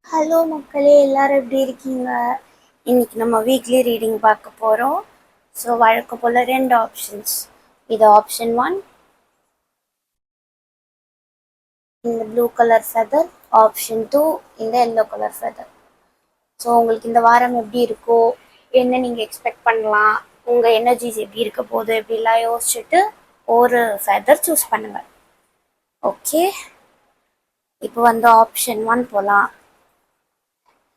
Hello மக்களே, எல்லாரும் எப்படி இருக்கீங்க? இன்னைக்கு நம்ம வீக்லி ரீடிங் பார்க்க போகிறோம். ஸோ வழக்கம் போல் ரெண்டு ஆப்ஷன்ஸ். இது ஆப்ஷன் ஒன், இந்த blue colour feather. Option two, இந்த எல்லோ கலர் ஃபெதர். ஸோ உங்களுக்கு இந்த வாரம் எப்படி இருக்கோ, என்ன நீங்கள் எக்ஸ்பெக்ட் பண்ணலாம், உங்கள் எனர்ஜிஸ் எப்படி இருக்க போகுது இப்படிலாம் யோசிச்சுட்டு ஒரு ஃபெதர் சூஸ் பண்ணுங்கள். ஓகே, இப்போ வந்து ஆப்ஷன் ஒன் போகலாம்.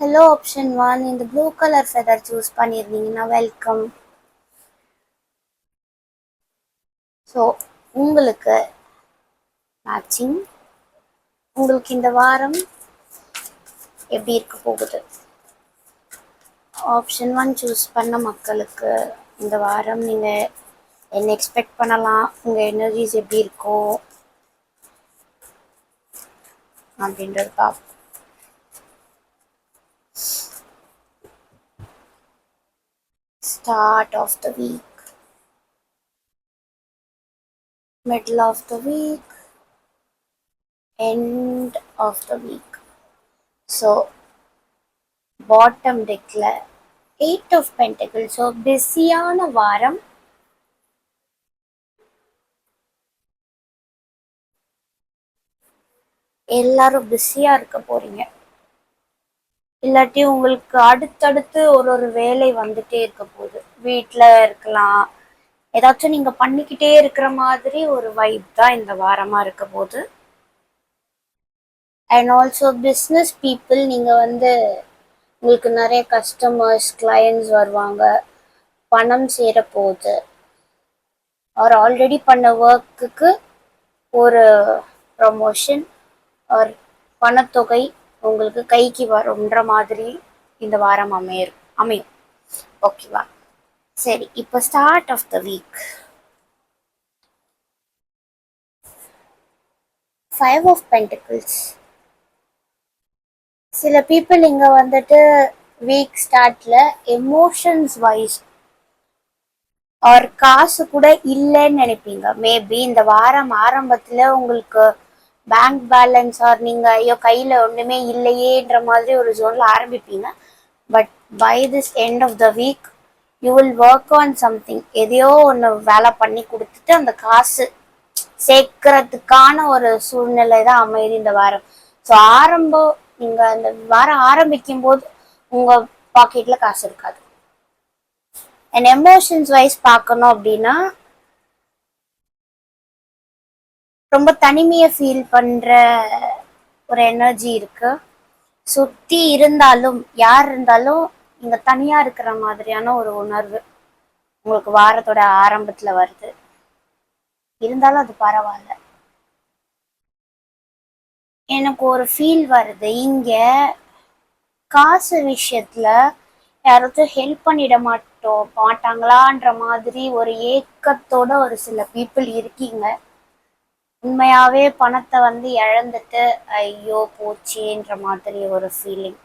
ஹலோ ஆப்ஷன் ஒன், இந்த ப்ளூ கலர் ஃபெதர் சூஸ் பண்ணியிருந்தீங்கன்னா வெல்கம். ஸோ உங்களுக்கு மேட்சிங், உங்களுக்கு இந்த வாரம் எப்படி இருக்க போகுது? ஆப்ஷன் ஒன் சூஸ் பண்ண மக்களுக்கு இந்த வாரம் நீங்கள் என்ன எக்ஸ்பெக்ட் பண்ணலாம், உங்கள் எனர்ஜிஸ் எப்படி இருக்கும் அப்படின்றது பார்ப்போம். Start of the week, middle of the week, end of the week. So bottom டெக்கில் 8 of Pentacles. ஸோ பிஸியான வாரம். எல்லாரும் பிஸியாக இருக்க போகிறீங்க. இல்லாட்டி உங்களுக்கு அடுத்தடுத்து ஒரு வேலை வந்துட்டே இருக்க போகுது. வீட்டில் இருக்கலாம், ஏதாச்சும் நீங்கள் பண்ணிக்கிட்டே இருக்கிற மாதிரி ஒரு வைப் தான் இந்த வாரமாக இருக்க போகுது. அண்ட் ஆல்சோ பிஸ்னஸ் பீப்புள், நீங்கள் வந்து உங்களுக்கு நிறைய கஸ்டமர்ஸ் கிளையண்ட்ஸ் வருவாங்க, பணம் சேர போகுது. அவர் ஆல்ரெடி பண்ண ஒர்க்குக்கு ஒரு ப்ரமோஷன் ஒரு பணத்தொகை உங்களுக்கு கைக்கு வரும்ன்ற மாதிரி இந்த வாரம் அமையும். ஓகேவா? சரி, இப்போ start of the week. 5 of Pentacles. சில பீப்புள் இங்கே வந்துட்டு வீக் ஸ்டார்ட்ல எமோஷன்ஸ் வைஸ் ஒரு காசு கூட இல்லைன்னு நினைப்பீங்க. மேபி இந்த வாரம் ஆரம்பத்தில் உங்களுக்கு பேங்க் பேலன்ஸ் ஆர் நீங்கள் ஐயோ கையில் ஒன்றுமே இல்லையேன்ற மாதிரி ஒரு ஜோனில் ஆரம்பிப்பீங்க. But by this end of the week you will work on something. எதையோ ஒன்று வேலை பண்ணி கொடுத்துட்டு அந்த காசு சேர்க்கறதுக்கான ஒரு சூழ்நிலை தான் அமையுது இந்த வாரம். ஸோ ஆரம்பம், நீங்கள் அந்த வாரம் ஆரம்பிக்கும் போது உங்கள் பாக்கெட்டில் காசு இருக்காது. அண்ட் எமோஷன்ஸ் வைஸ் பார்க்கணும் அப்படின்னா ரொம்ப தனிமையை ஃபீல் பண்ணுற ஒரு எனர்ஜி இருக்கு. சுற்றி இருந்தாலும் யார் இருந்தாலும் இங்கே தனியாக இருக்கிற மாதிரியான ஒரு உணர்வு உங்களுக்கு வாரத்தோட ஆரம்பத்தில் வருது. இருந்தாலும் அது பரவாயில்ல. எனக்கு ஒரு ஃபீல் வருது, இங்கே காசு விஷயத்தில் யாராச்சும் ஹெல்ப் பண்ணிட மாட்டாங்களான்ற மாதிரி ஒரு ஏக்கத்தோட ஒரு சில பீப்புள் இருக்கீங்க. உண்மையாவே பணத்தை வந்து இழந்துட்டு ஐயோ போச்சேன்ற மாதிரி ஒரு ஃபீலிங்.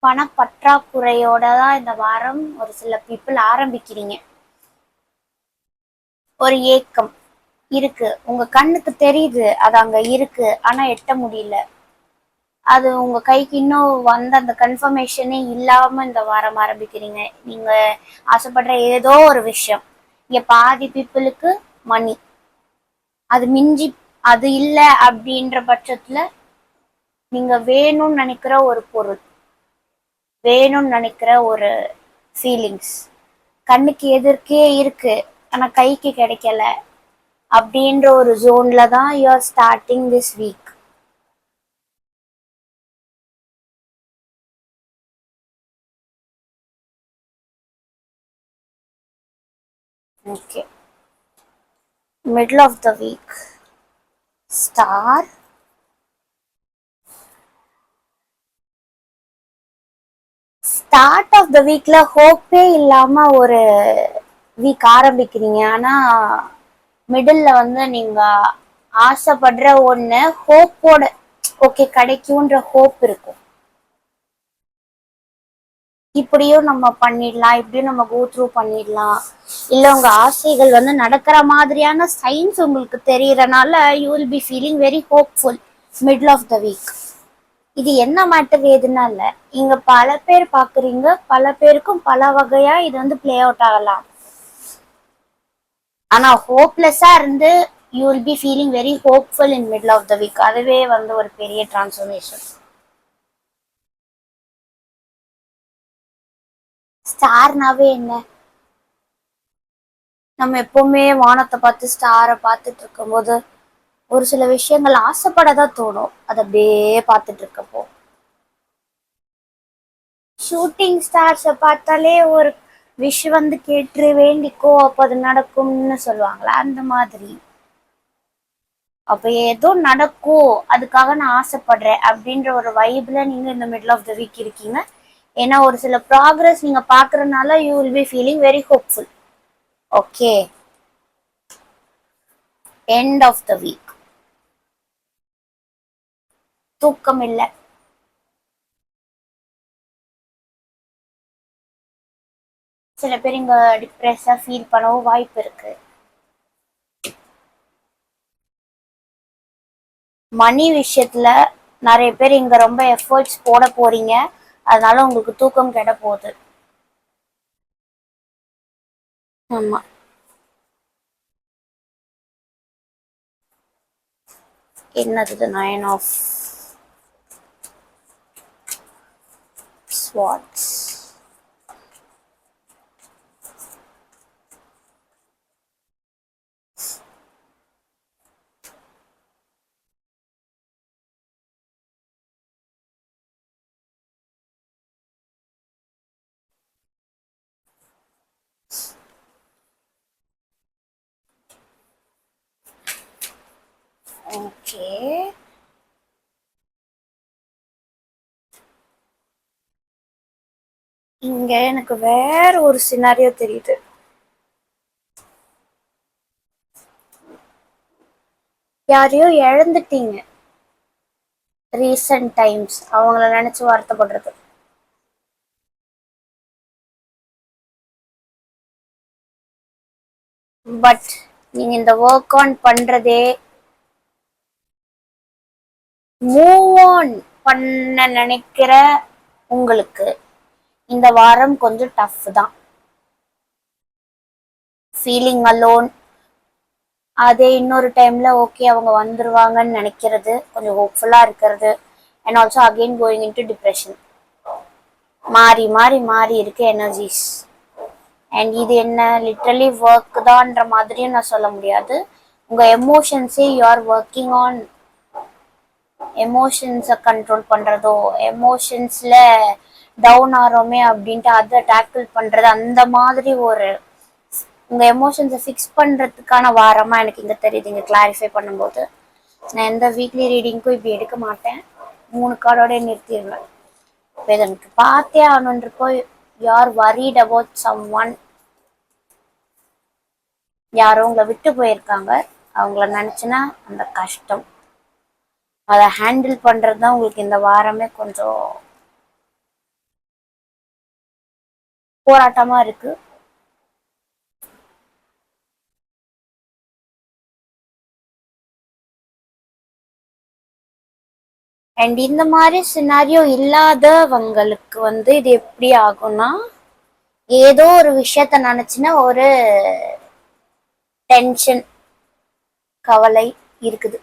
பணப்பற்றாக்குறையோட தான் இந்த வாரம் ஒரு சில பீப்புள் ஆரம்பிக்கிறீங்க. ஒரு ஏக்கம் இருக்கு, உங்க கண்ணுக்கு தெரியுது அது அங்க இருக்கு, ஆனா எட்ட முடியல. அது உங்க கைக்கு இன்னும் வந்த அந்த கன்ஃபர்மேஷனே இல்லாம இந்த வாரம் ஆரம்பிக்கிறீங்க. நீங்க ஆசைப்படுற ஏதோ ஒரு விஷயம். இங்க பாதி பீப்புளுக்கு மணி, அது மிஞ்சி அது இல்லை அப்படின்ற பட்சத்துல நீங்க வேணும்னு நினைக்கிற ஒரு பொருள், வேணும்னு நினைக்கிற ஒரு ஃபீலிங்ஸ் கண்ணுக்கு எதிர்க்கே இருக்கு, ஆனா கைக்கு கிடைக்கல அப்படின்ற ஒரு ஜோன்ல தான் you are starting this week. Okay, middle of the week star, start of the வீக்ல ஹோப்பே இல்லாம ஒரு வீக் ஆரம்பிக்கிறீங்க. ஆனா மிடில்ல வந்து நீங்க ஆசைப்படுற ஒண்ணு ஹோப்போட ஓகே கிடைக்கும்ன்ற ஹோப் இருக்கும். இப்படியும் நம்ம பண்ணிடலாம், இப்படியும் நம்ம கோ த்ரூ பண்ணிடலாம். இல்ல உங்க ஆசைகள் வந்து நடக்கிற மாதிரியான சைன்ஸ் உங்களுக்கு தெரியறனால you will be feeling very hopeful middle of the week. இது என்ன மேட்டர் ஏதுன்னா இல்ல, இங்க பல பேர் பாக்குறீங்க, பல பேருக்கும் பல வகையா இது வந்து பிளே அவுட் ஆகலாம். ஆனா ஹோப்லெஸ்ஸா இருந்து you will be feeling very hopeful in middle of the week. அதுவே வந்து ஒரு பெரிய டிரான்ஸ்ஃபர்மேஷன். ஸ்டார்னாவே என்ன, நம்ம எப்பவுமே வானத்தை பார்த்து ஸ்டாரை பார்த்துட்டு இருக்கும்போது ஒரு சில விஷயங்கள் ஆசைப்படதான் தோணும். அதை அப்படியே பார்த்துட்டு இருக்கப்போ ஷூட்டிங் ஸ்டார்ஸை பார்த்தாலே ஒரு விஷ் வந்து கேட்டு வேண்டிக்கோ அப்போ அது நடக்கும்னு சொல்லுவாங்களா, அந்த மாதிரி. அப்ப ஏதோ நடக்கும் அதுக்காக நான் ஆசைப்படுறேன் அப்படின்ற ஒரு வைப்ல நீங்க இந்த மிடில் ஆஃப் த வீக் இருக்கீங்க. ஏன்னா ஒரு சில ப்ராக்ரஸ் நீங்க பாக்குறதுனால you will be feeling very hopeful. Okay, end of the week. தூக்கம் இல்லை. சில பேர் இங்க டிப்ரெஸ்ஸா ஃபீல் பண்ணவும் வாய்ப்பு இருக்கு. மணி விஷயத்துல நிறைய பேர் இங்க ரொம்ப எஃபர்ட்ஸ் போட போறீங்க, அதனால உங்களுக்கு தூக்கம் கெட போகுது. ஆமா, என்னது நைன் ஆஃப் ஸ்வாட்ஸ். ஓகே, இங்க எனக்கு வேற ஒரு சினாரியோ தெரியுது. யாரையோ இழந்துட்டீங்க ரீசன்ட் டைம்ஸ், அவங்கள நினைச்சு வருத்தப்படுறது. பட் நீங்க இந்த ஒர்க் ஆன் பண்றதே, மூவ் ஆன் பண்ண நினைக்கிற உங்களுக்கு இந்த வாரம் கொஞ்சம் டஃப் தான். ஃபீலிங் அலோன், அதே இன்னொரு டைம்ல ஓகே அவங்க வந்துருவாங்கன்னு நினைக்கிறது, கொஞ்சம் ஹோப்ஃபுல்லா இருக்கிறது. And also again going in to depression. மாறி மாறி மாறி இருக்கு எனர்ஜிஸ். அண்ட் இது என்ன லிட்ரலி ஒர்க் தான்ன்ற மாதிரியும் நான் சொல்ல முடியாது. உங்க எமோஷன்ஸே யூ ஆர் ஒர்க்கிங் ஆன். எமோஷன்ஸை கண்ட்ரோல் பண்றதோ, எமோஷன்ஸ்ல டவுன் ஆகிறோமே அப்படின்ட்டு அதை டேக்கிள் பண்றது, அந்த மாதிரி ஒரு உங்க எமோஷன்ஸை ஃபிக்ஸ் பண்றதுக்கான வாரமா எனக்கு இங்க தெரியுது. இங்க கிளாரிஃபை பண்ணும்போது நான் எந்த வீக்லி ரீடிங்க்கும் இப்படி எடுக்க மாட்டேன், 3 கார்டோட நிறுத்திடுவேன். இப்போ இதை எனக்கு பார்த்தே ஆகணுன்றப்போ you are worried about someone. யாரோ உங்களை விட்டு போயிருக்காங்க, அவங்கள நினைச்சுன்னா அந்த கஷ்டம், அதை ஹேண்டில் பண்றது தான் உங்களுக்கு இந்த வாரமே கொஞ்சம் போராட்டமா இருக்கு. அண்ட் இந்த மாதிரி சினாரியோ இல்லாதவங்களுக்கு வந்து இது எப்படி ஆகும்னா, ஏதோ ஒரு விஷயத்த நினைச்சுன்னா ஒரு டென்ஷன், கவலை இருக்குது.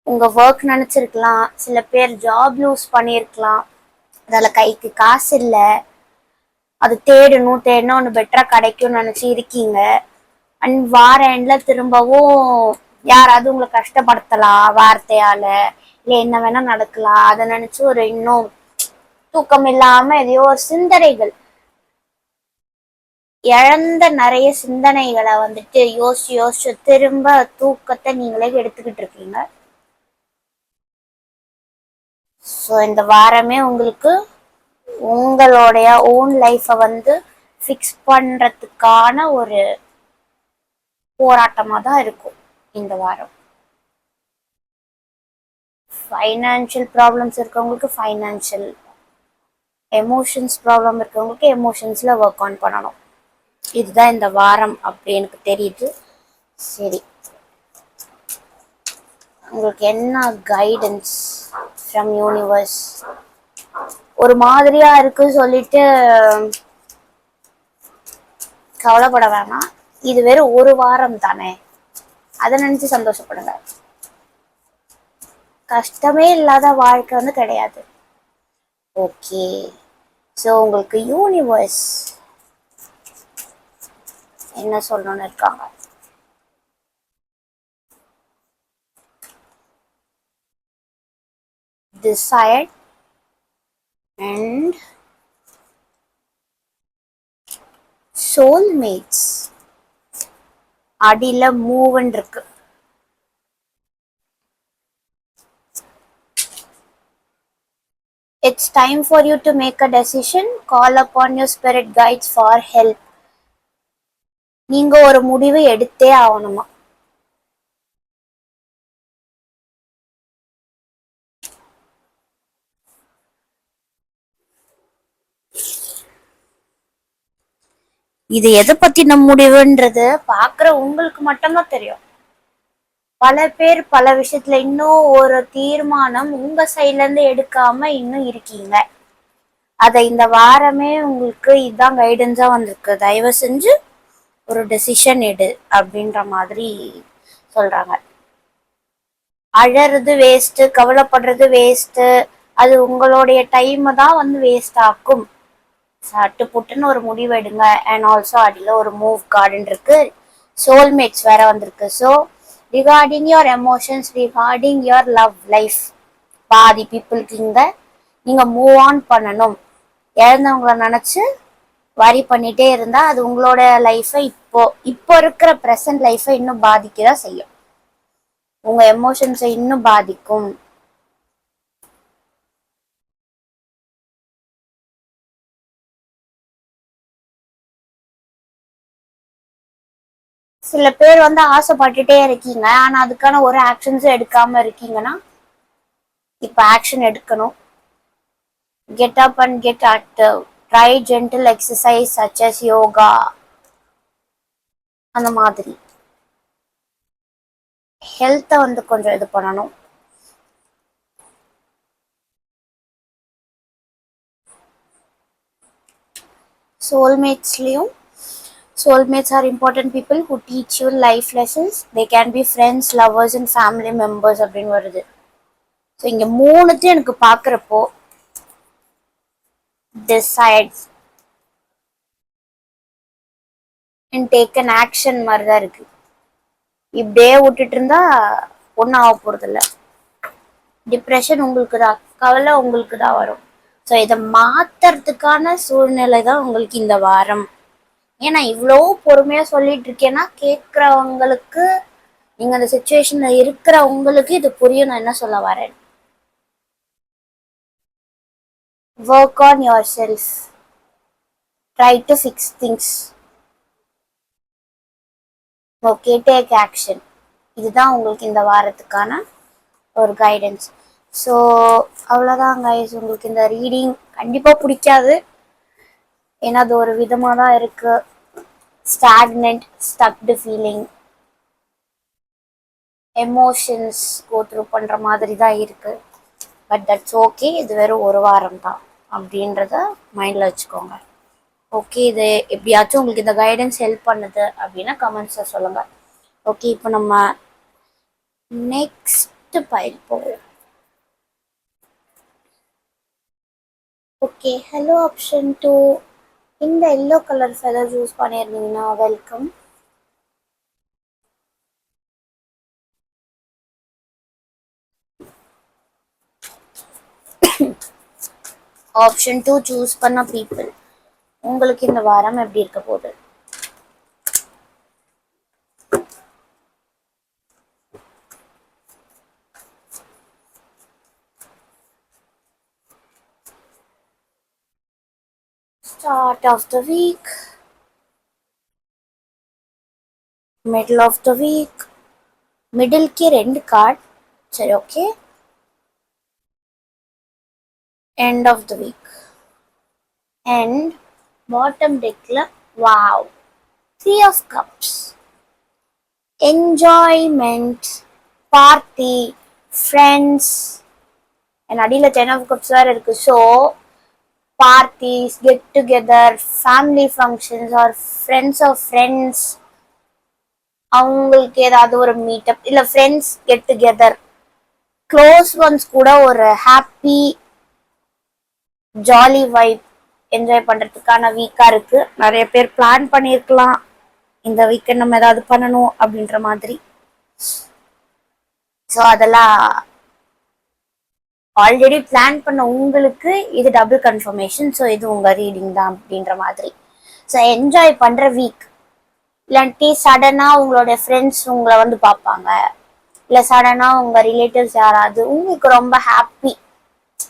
உங்க ஒர்க் நினைச்சிருக்கலாம், சில பேர் ஜாப் லூஸ் பண்ணியிருக்கலாம், அதில் கைக்கு காசு இல்லை, அது தேடணும் தேடணும் ஒன்று பெட்டரா கிடைக்கும்னு நினைச்சு இருக்கீங்க. அண்ட் வார எண்ட்ல திரும்பவும் யாராவது உங்களை கஷ்டப்படுத்தலாம் வார்த்தையால, இல்லை என்ன வேணா நடக்கலாம், அதை நினைச்சு ஒரு இன்னும் தூக்கம் இல்லாம எதையோ ஒரு சிந்தனைகள், இழந்த நிறைய சிந்தனைகளை வந்துட்டு யோசிச்சு யோசிச்சு திரும்ப தூக்கத்தை நீங்களே எடுத்துக்கிட்டு இருக்கீங்க. ஸோ இந்த வாரமே உங்களுக்கு உங்களுடைய ஓன் லைஃப்பை வந்து ஃபிக்ஸ் பண்றதுக்கான ஒரு போராட்டமா தான் இருக்கும் இந்த வாரம். ஃபைனான்ஷியல் ப்ராப்ளம்ஸ் இருக்கவங்களுக்கு ஃபைனான்ஷியல், எமோஷன்ஸ் ப்ராப்ளம் இருக்கவங்களுக்கு எமோஷன்ஸில் ஒர்க் ஆன் பண்ணணும். இதுதான் இந்த வாரம் அப்படி எனக்கு தெரியுது. சரி, உங்களுக்கு என்ன கைடன்ஸ் ஃப்ரம் யூனிவர்ஸ்? ஒரு மாதிரியா இருக்கு சொல்லிட்டு கவலைப்பட வேணாம். இது வெறும் ஒரு வாரம் தானே, அதை நினைச்சு சந்தோஷப்படுங்க. கஷ்டமே இல்லாத வாழ்க்கை வந்து கிடையாது. ஓகே, ஸோ உங்களுக்கு யூனிவர்ஸ் என்ன சொல்லணும்னு இருக்காங்க? Decide and soulmates. அடியில மூவ் இருக்கு. It's time for you to make a decision. Call upon your spirit guides for help. நீங்க ஒரு முடிவு எடுத்தே ஆகணுமா? இது எதை பத்தின முடிவுன்றது பாக்குற உங்களுக்கு மட்டும்தான் தெரியும். பல பேர் பல விஷயத்துல இன்னும் ஒரு தீர்மானம் உங்க சைட்ல இருந்து எடுக்காம இன்னும் இருக்கீங்க. அதை இந்த வாரமே உங்களுக்கு இதுதான் கைடன்ஸா வந்திருக்கு. தயவு செஞ்சு ஒரு டெசிஷன் எடு அப்படின்ற மாதிரி சொல்றாங்க. அழறது வேஸ்ட், கவலைப்படுறது வேஸ்ட், அது உங்களுடைய டைம் தான் வந்து வேஸ்ட் ஆக்கும். சட்டு புட்டுன்னு ஒரு முடிவு எடுங்க. அண்ட் ஆல்சோ அடியில் ஒரு மூவ் கார்டன் இருக்கு, சோல்மேட்ஸ் வேற வந்திருக்கு. So regarding your emotions, regarding your love life, பாதி பீப்புளுக்கு இங்க நீங்க மூவ் ஆன் பண்ணணும். இழந்தவங்களை நினைச்சு வரி பண்ணிட்டே இருந்தா அது உங்களோட லைஃபை இப்போ இருக்கிற ப்ரெசன்ட் லைஃபை இன்னும் பாதிக்கதான் செய்யும். உங்க எமோஷன்ஸை இன்னும் பாதிக்கும். சில பேர் வந்து ஆசைப்பட்டுட்டே இருக்கீங்க, ஆனா அதுக்கான ஒரு ஆக்ஷன்ஸும் எடுக்காம இருக்கீங்கன்னா இப்ப ஆக்ஷன் எடுக்கணும். Get up and get active. Try gentle exercise such as yoga, அந்த மாதிரி. ஹெல்த்தை வந்து கொஞ்சம் இது பண்ணணும். soulmatesலயும் soulmates are important people who teach you life lessons. They can be friends, lovers and family members அப்படின்னு வருது. ஸோ இங்க மூணுத்தையும் எனக்கு பாக்குறப்போ decides and take an action மாதிரி தான் இருக்கு. இப்படியே விட்டுட்டு இருந்தா ஒன்றும் ஆக போறது இல்லை. டிப்ரெஷன் உங்களுக்கு தான், கவலை உங்களுக்கு தான் வரும். ஸோ இதை மாத்துறதுக்கான சூழ்நிலை தான் உங்களுக்கு இந்த வாரம். ஏன்னா இவ்வளோ பொறுமையா சொல்லிட்டு இருக்கேன்னா கேட்குறவங்களுக்கு, நீங்க அந்த சுச்சுவேஷன்ல இருக்கிறவங்களுக்கு இது புரியும் நான் என்ன சொல்ல வரேன். Work on your self, try to fix things, okay, take action. இதுதான் உங்களுக்கு இந்த வாரத்துக்கான ஒரு கைடன்ஸ். ஸோ அவ்வளோதான் கைஸ். உங்களுக்கு இந்த ரீடிங் கண்டிப்பாக பிடிக்காது, ஏன்னா அது ஒரு விதமாக தான் இருக்கு. Stagnant, stuck feeling, emotions go through பண்ணுற மாதிரி தான் இருக்கு. பட் தட்ஸ் ஓகே, இது வெறும் ஒரு வாரம் தான் அப்படின்றத மைண்டில் வச்சுக்கோங்க. ஓகே, இது எப்படியாச்சும் உங்களுக்கு இந்த கைடன்ஸ் ஹெல்ப் பண்ணுது அப்படின்னா கமெண்ட்ஸில் சொல்லுங்கள். ஓகே, இப்போ நம்ம நெக்ஸ்ட் பைல் போவோம். ஓகே, ஹலோ ஆப்ஷன் 2, இந்த எல்லோ கலர் ஃபெதர் யூஸ் பண்ணியிருந்தீங்கன்னா வெல்கம். ஆப்ஷன் 2 சூஸ் பண்ண பீப்புள், உங்களுக்கு இந்த வாரம் எப்படி இருக்க போகுது? Start of the week, middle of the week, மிடில்க்கு 2 கார்டு. சரி, okay. end of the week. And bottom deckல wow, three of cups, enjoyment, party, friends, and அடியில ten of cups வேற இருக்கு. So parties, get together, family functions or friends of friends, அவங்களுக்கு ஏதாவது ஒரு meetup இல்லை friends get together, close ones கூட ஒரு ஹாப்பி ஜாலி வைப் என்ஜாய் பண்றதுக்கான வீக்கா இருக்கு. நிறைய பேர் பிளான் பண்ணியிருக்கலாம் இந்த வீக்கெண்ட் நம்ம ஏதாவது பண்ணணும் அப்படின்ற மாதிரி. ஸோ அதெல்லாம் ஆல்ரெடி பிளான் பண்ண உங்களுக்கு இது டபுள் கன்ஃபர்மேஷன். ஸோ இது உங்க ரீடிங் தான் அப்படின்ற மாதிரி. ஸோ என்ஜாய் பண்ற வீக். இல்லாட்டி சடனா உங்களோட ஃப்ரெண்ட்ஸ் உங்களை வந்து பார்ப்பாங்க, இல்லை சடனா உங்க ரிலேட்டிவ்ஸ் யாராவது உங்களுக்கு ரொம்ப ஹாப்பி.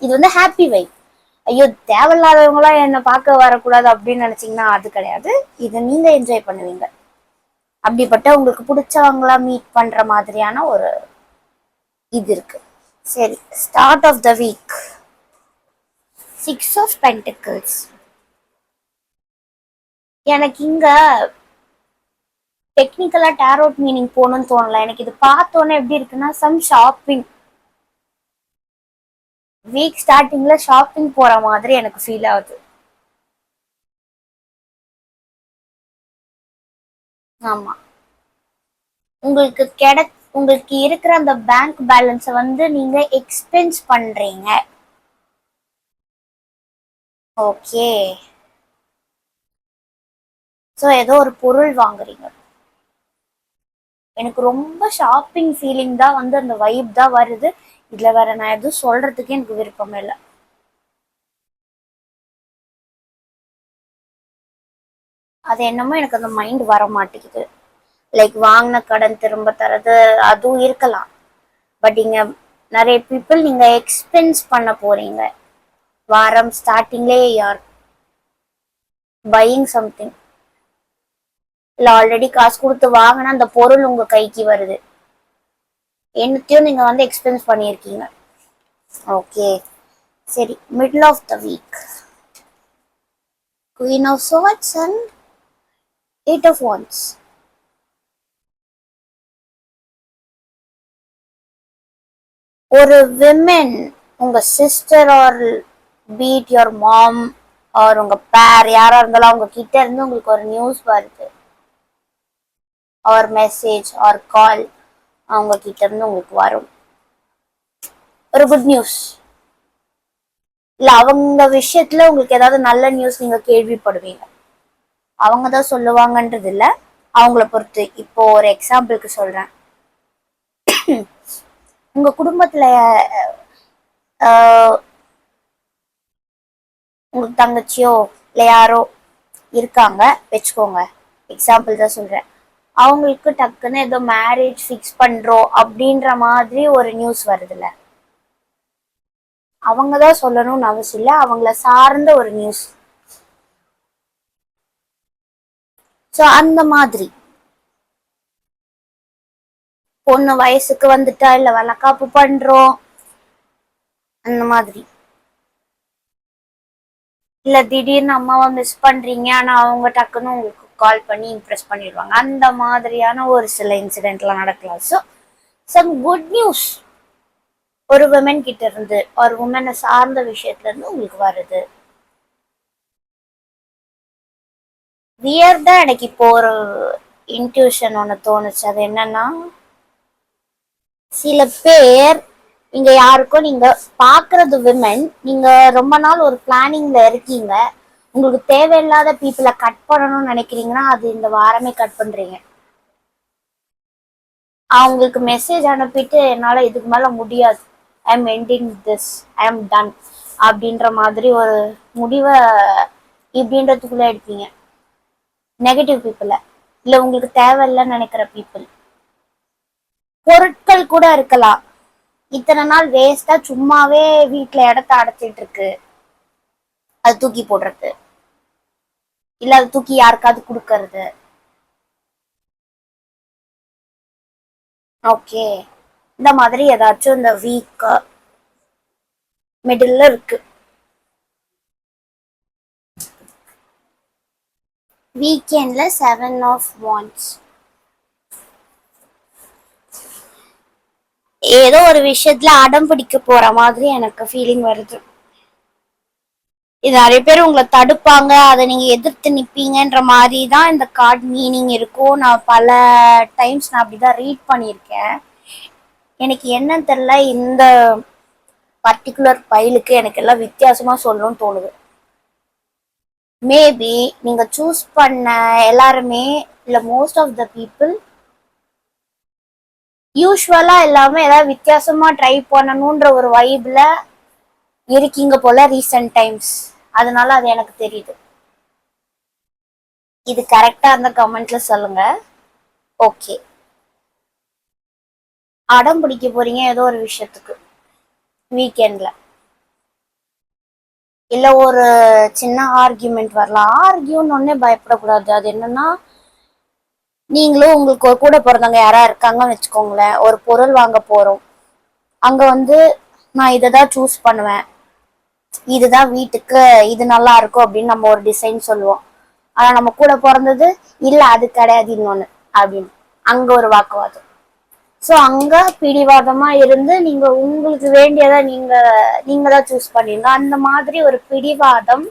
இது வந்து ஹாப்பி வைப். ஐயோ தேவையில்லாதவங்களாம் என்னை பார்க்க வரக்கூடாது அப்படின்னு நினைச்சீங்கன்னா அது கிடையாது. இதை நீங்க என்ஜாய் பண்ணுவீங்க. அப்படிப்பட்ட உங்களுக்கு பிடிச்சவங்களா மீட் பண்ற மாதிரியான ஒரு இது இருக்கு. சரி, start of the week. 6 of Pentacles. எனக்கு இங்க டெக்னிக்கலா டேரோட் மீனிங் போகணும்னு தோணல. எனக்கு இது பார்த்தோன்னே எப்படி இருக்குன்னா சம் ஷாப்பிங். வீக் ஸ்டார்டிங்ல ஷாப்பிங் போற மாதிரி எனக்கு ஃபீல் ஆகுது. ஆமா, உங்களுக்கு உங்களுக்கு இருக்கிற அந்த பேங்க் பேலன்ஸை வந்து நீங்க எக்ஸ்பென்ஸ் பண்றீங்க. ஓகே, ஸோ ஏதோ ஒரு பொருள் வாங்குறீங்க. எனக்கு ரொம்ப ஷாப்பிங் ஃபீலிங் தான் வந்து அந்த வைப் தான் வருது. இதுல வேற நான் எதுவும் சொல்றதுக்கு எனக்கு விருப்பம் இல்லை. அது என்னமோ எனக்கு அந்த மைண்ட் வர மாட்டேங்குது. லைக் வாங்கின கடன் திரும்ப தரது அதுவும் இருக்கலாம். பட் இங்க நிறைய பீப்புள் நீங்க எக்ஸ்பென்ஸ் பண்ண போறீங்க. வாரம் ஸ்டார்டிங்லேயே யார் பையிங் சம்திங், இல்லை ஆல்ரெடி காசு கொடுத்து வாங்கினா அந்த பொருள் உங்க கைக்கு வருது. என்னத்தையும் நீங்க வந்து எக்ஸ்பென்ஸ் பண்ணியிருக்கீங்க. ஓகே, சரி. Middle of the week. Queen of swords and 8 of wands. ஒரு விமென், உங்க சிஸ்டர் ஆர் பீட் யுவர் மாம் ஆர் உங்க பேர் யாரா இருந்தாலும் அவங்க கிட்ட இருந்து உங்களுக்கு ஒரு நியூஸ் வருது, ஆர் மெசேஜ் ஆர் கால் அவங்க கிட்ட இருந்து உங்களுக்கு வரும். ஒரு குட் நியூஸ், இல்ல அவங்க விஷயத்துல உங்களுக்கு ஏதாவது நல்ல நியூஸ் நீங்க கேள்விப்படுவீங்க. அவங்க தான் சொல்லுவாங்கன்றது இல்ல, அவங்கள பொறுத்து. இப்போ ஒரு எக்ஸாம்பிளுக்கு சொல்றேன். உங்க குடும்பத்துல உங்களுக்கு தங்கச்சியோ இல்லை யாரோ இருக்காங்க வச்சுக்கோங்க, எக்ஸாம்பிள் தான் சொல்றேன். அவங்களுக்கு டக்குன்னு ஏதோ மேரேஜ் ஃபிக்ஸ் பண்றோம் அப்படின்ற மாதிரி ஒரு நியூஸ் வருதுல்ல, அவங்க தான் சொல்லணும்னு அவசியம் இல்லை, அவங்கள சார்ந்த ஒரு நியூஸ். ஸோ அந்த மாதிரி பொண்ணு வயசுக்கு வந்துட்டா, இல்லை வளக்காப்பு பண்றோம் அந்த மாதிரி, இல்லை திடீர்னு அம்மாவை மிஸ் பண்றீங்க ஆனா அவங்க டக்குன்னு உங்களுக்கு கால் பண்ணி இம்ப்ரெஸ் பண்ணிடுவாங்க. அந்த மாதிரியான ஒரு சில இன்சிடென்ட்லாம் நடக்கலாம். ஸோ சம் குட் நியூஸ் ஒரு உமன் கிட்ட இருந்து, ஒரு உமனை சார்ந்த விஷயத்துல இருந்து உங்களுக்கு வருது. வியர்டா எனக்கு இப்போ ஒரு இன்ட்யூஷன் ஒன்று தோணுச்சு. அது என்னன்னா, சில பேர் இங்க யாருக்கும் நீங்க பாக்குறது விமன், நீங்க ரொம்ப நாள் ஒரு பிளானிங்ல இருக்கீங்க, உங்களுக்கு தேவையில்லாத பீப்புளை கட் பண்ணணும்னு நினைக்கிறீங்கன்னா அது இந்த வாரமே கட் பண்றீங்க. அவங்களுக்கு மெசேஜ் அனுப்பிட்டு என்னால இதுக்கு மேல முடியாது, I am ending this, I am ton அப்படின்ற மாதிரி ஒரு முடிவை இப்படின்றதுக்குள்ள எடுப்பீங்க. நெகட்டிவ் பீப்புளை, இல்லை உங்களுக்கு தேவையில்லைன்னு நினைக்கிற பீப்புள். பொருட்கள் கூட இருக்கலாம். இத்தனை நாள் வேஸ்டா சும்மாவே வீட்டுல இடத்த அடைச்சிட்டு இருக்கு, அது தூக்கி போடுறது, இல்ல அது தூக்கி யாருக்காவது கொடுக்கறது. ஓகே, இந்த மாதிரி ஏதாச்சும் இந்த வீக் மிடில் இருக்கு. வீக்கெண்ட்ல 7 of Wands. ஏதோ ஒரு விஷயத்துல அடம் பிடிக்க போற மாதிரி எனக்கு ஃபீலிங் வருது. இது நிறைய பேர் உங்களை தடுப்பாங்க, அதை நீங்க எதிர்த்து நிப்பீங்கன்ற மாதிரி தான் இந்த கார்ட் மீனிங் இருக்கும். நான் பல டைம்ஸ் நான் அப்படிதான் ரீட் பண்ணியிருக்கேன். எனக்கு என்னன்னு தெரியல, இந்த பர்டிகுலர் பைலுக்கு எனக்கு எல்லாம் வித்தியாசமா சொல்லணும்னு தோணுது. மேபி நீங்க சூஸ் பண்ண எல்லாருமே இல்ல மோஸ்ட் ஆஃப் த பீப்புள் யூஸ்வலா எல்லாமே ஏதாவது வித்தியாசமா ட்ரை பண்ணணும்ன்ற ஒரு வைப்ல இருக்கீங்க போல ரீசன்ட் டைம்ஸ். அதனால அது எனக்கு தெரியுது. இது கரெக்டா இருந்த கமெண்ட்ல சொல்லுங்க. ஓகே, அடம் பிடிக்க போறீங்க ஏதோ ஒரு விஷயத்துக்கு வீக்கெண்ட்ல. இல்ல ஒரு சின்ன ஆர்கியூமெண்ட் வரலாம். ஆர்கியூன்னு ஒன்னே பயப்படக்கூடாது. அது என்னன்னா, நீங்களும் உங்களுக்கு ஒரு கூட பிறந்தவங்க யாரா இருக்காங்கன்னு வச்சுக்கோங்களேன். ஒரு பொருள் வாங்க போறோம். அங்க வந்து நான் இதை தான் சூஸ் பண்ணுவேன், இதுதான் வீட்டுக்கு இது நல்லா இருக்கும் அப்படின்னு நம்ம ஒரு டிசைன் சொல்லுவோம். ஆனா நம்ம கூட பிறந்தது இல்ல அது கிடையாது இன்னொன்னு அப்படின்னு அங்க ஒரு வாக்குவாதம். ஸோ அங்க பிடிவாதமா இருந்து நீங்க உங்களுக்கு வேண்டியதை நீங்க தான் சூஸ் பண்ணீங்க. அந்த மாதிரி ஒரு பிடிவாதம்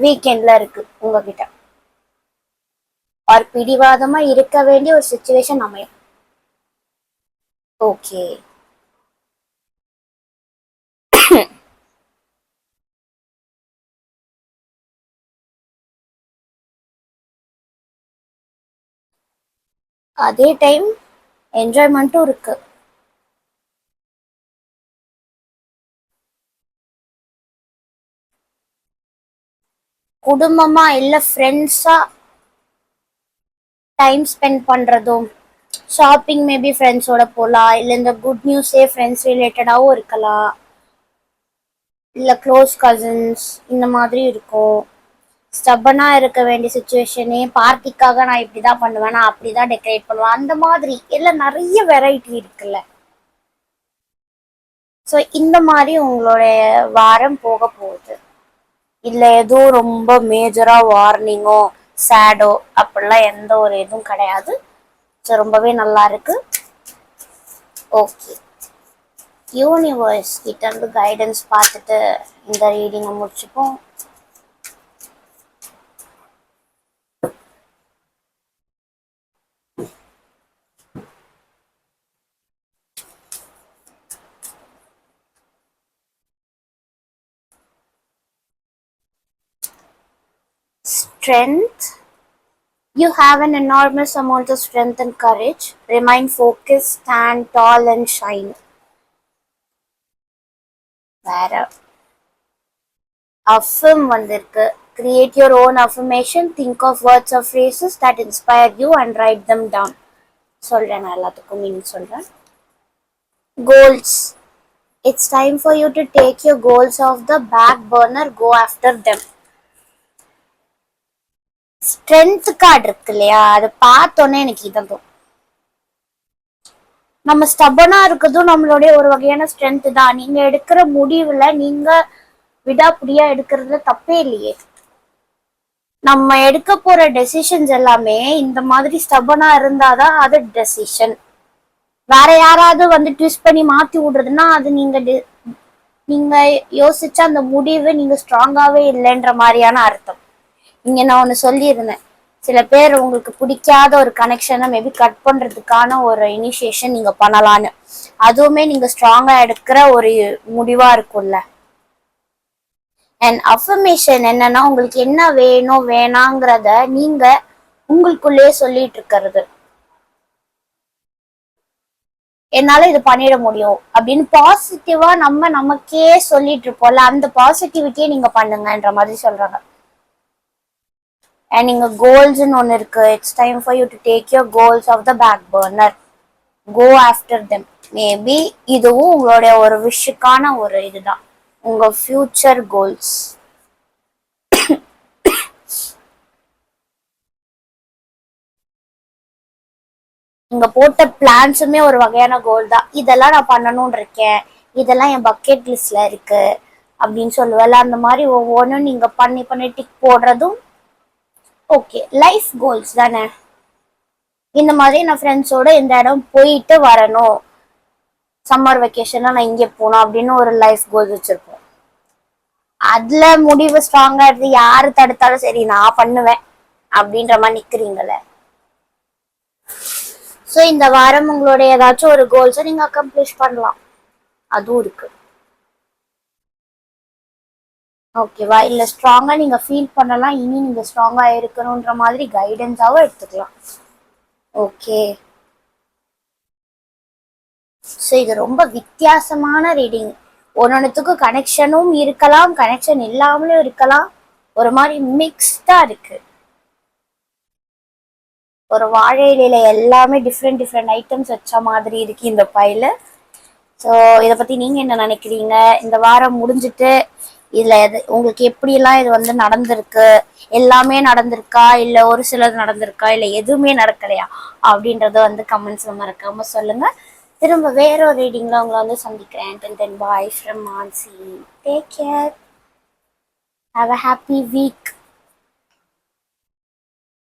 வீக்கெண்ட்ல இருக்கு உங்ககிட்ட. ஒரு பிடிவாதமா இருக்க வேண்டிய ஒரு சுச்சுவேஷன் அமையும். ஓகே, அதே டைம் என்ஜாய்மெண்ட்டும் இருக்கு. குடும்பமா இல்ல ஃப்ரெண்ட்ஸா டைம் ஸ்பெண்ட் பண்றதும், ஷாப்பிங் மேபி ஃப்ரெண்ட்ஸோட போகலாம், இல்லை இந்த குட் நியூஸே ஃப்ரெண்ட்ஸ் ரிலேட்டடாகவும் இருக்கலாம், இல்லை க்ளோஸ் கசின்ஸ் இந்த மாதிரி இருக்கும். ஸ்டப்பனா இருக்க வேண்டிய சுச்சுவேஷனே பார்ட்டிக்காக நான் இப்படி தான் பண்ணுவேன், நான் அப்படி தான் டெக்கரேட் பண்ணுவேன், அந்த மாதிரி எல்லாம் நிறைய வெரைட்டி இருக்குல்ல. ஸோ இந்த மாதிரி உங்களுடைய வாரம் போக போகுது. இல்லை எதுவும் ரொம்ப மேஜராக வார்னிங்கோ சேடோ அப்படிலாம் எந்த ஒரு இதுவும் கிடையாது. ஸோ ரொம்பவே நல்லா இருக்கு. ஓகே, யூனிவர்ஸ் கிட்ட இருந்து கைடன்ஸ் பார்த்துட்டு இந்த ரீடிங்கை முடிச்சுப்போம். Strength. You have an enormous amount of strength and courage. Remain focused, stand tall and shine. வேற affirm வந்திருக்கு. Create your own affirmation. Think of words or phrases that inspire you and write them down. சொல்றேன், நான் எல்லாத்துக்கும் meaning சொல்றேன். Goals. It's time for you to take your goals off the back burner. Go after them. Strength card இருக்கு இல்லையா, அதை பார்த்தோன்னே எனக்கு இதம். நம்ம ஸ்டபனா இருக்கிறதும் நம்மளுடைய ஒரு வகையான ஸ்ட்ரென்த் தான். நீங்க எடுக்கிற முடிவுல நீங்க விடாப்புடியா எடுக்கிறதுல தப்பே இல்லையே. நம்ம எடுக்க போற டெசிஷன்ஸ் எல்லாமே இந்த மாதிரி ஸ்டபனா இருந்தாதான் அது டெசிஷன். வேற யாராவது வந்து ட்விஸ்ட் பண்ணி மாத்தி விடுறதுன்னா அது நீங்க யோசிச்சா அந்த முடிவு நீங்க ஸ்ட்ராங்காவே இல்லைன்ற மாதிரியான அர்த்தம். இங்க நான் ஒண்ணு சொல்லியிருந்தேன், சில பேர் உங்களுக்கு பிடிக்காத ஒரு கனெக்ஷனை மேபி கட் பண்றதுக்கான ஒரு இனிஷியேஷன் நீங்க பண்ணலான்னு. அதுவுமே நீங்க ஸ்ட்ராங்கா எடுக்கிற ஒரு முடிவா இருக்கும்ல. அண்ட் அஃபர்மேஷன் என்னன்னா, உங்களுக்கு என்ன வேணும் வேணாங்கிறத நீங்க உங்களுக்குள்ளேயே சொல்லிட்டு இருக்கிறது. என்னால இது பண்ணிட முடியும் அப்படின்னு பாசிட்டிவா நம்ம நமக்கே சொல்லிட்டு இருப்போம்ல, அந்த பாசிட்டிவிட்டியை நீங்க பண்ணுங்கன்ற மாதிரி சொல்றாங்க. அண்ட் இங்க கோல்ஸ்ன்னு ஒன்று இருக்கு. It's time for you to take your goals off the back burner. Go after them. Maybe இதுவும் உங்களுடைய ஒரு விஷுக்கான ஒரு இதுதான், உங்க ஃபியூச்சர் கோல்ஸ். நீங்க போட்ட பிளான்ஸுமே ஒரு வகையான கோல் தான். இதெல்லாம் நான் பண்ணணும்னு இருக்கேன், இதெல்லாம் என் பக்கெட் லிஸ்ட்ல இருக்கு அப்படின்னு சொல்லுவேல, அந்த மாதிரி ஒவ்வொன்றும் நீங்க பண்ணி பண்ணி டிக் போடுறதும் ஓகே, லைஃப் கோல்ஸ் தானே. இந்த மாதிரி நான் ஃப்ரெண்ட்ஸோட இந்த இடம் போயிட்டு வரணும், சம்மர் வெக்கேஷன்ல நான் இங்கே போகணும் அப்படின்னு ஒரு லைஃப் கோல் வச்சிருப்போம். அதுல முடிவு ஸ்ட்ராங்கா இருந்து யாரு தடுத்தாலும் சரி நான் பண்ணுவேன் அப்படின்ற மாதிரி நிக்கிறீங்களே. ஸோ இந்த வாரம் உங்களுடைய ஏதாச்சும் ஒரு கோல்ஸை நீங்க அக்கம்ப்ளிஷ் பண்ணலாம், அதுவும் இருக்கு. ஓகேவா? இல்ல ஸ்ட்ராங்கா நீங்க ஃபீல் பண்ணலாம், இனி நீங்க ஸ்ட்ராங்கா இருக்கணும்ன்ற மாதிரி கைடன்ஸாவும் எடுத்துக்கலாம். ஓகே, ஸோ இது ரொம்ப வித்தியாசமான ரீடிங். ஒன்னொன்னுத்துக்கும் கனெக்ஷனும் இருக்கலாம், கனெக்ஷன் இல்லாமலும் இருக்கலாம், ஒரு மாதிரி மிக்ஸ்டா இருக்கு. ஒரு வாழை இலையில எல்லாமே டிஃப்ரெண்ட் டிஃப்ரெண்ட் ஐட்டம்ஸ் வச்ச மாதிரி இருக்கு இந்த பையில. ஸோ இதை பத்தி நீங்க என்ன நினைக்கிறீங்க? இந்த வாரம் முடிஞ்சிட்டு இதுல எது உங்களுக்கு எப்படியெல்லாம் இது வந்து நடந்திருக்கு, எல்லாமே நடந்திருக்கா, இல்ல ஒரு சிலது நடந்திருக்கா, இல்ல எதுவுமே நடக்கலையா அப்படின்றத வந்து கமெண்ட்ஸ்ல மறக்காம சொல்லுங்க. திரும்ப வேற ஒரு ரீடிங்ல உங்களை வந்து சந்திக்கிறேன். Till then, bye from Mansi. Take care. Have a happy week.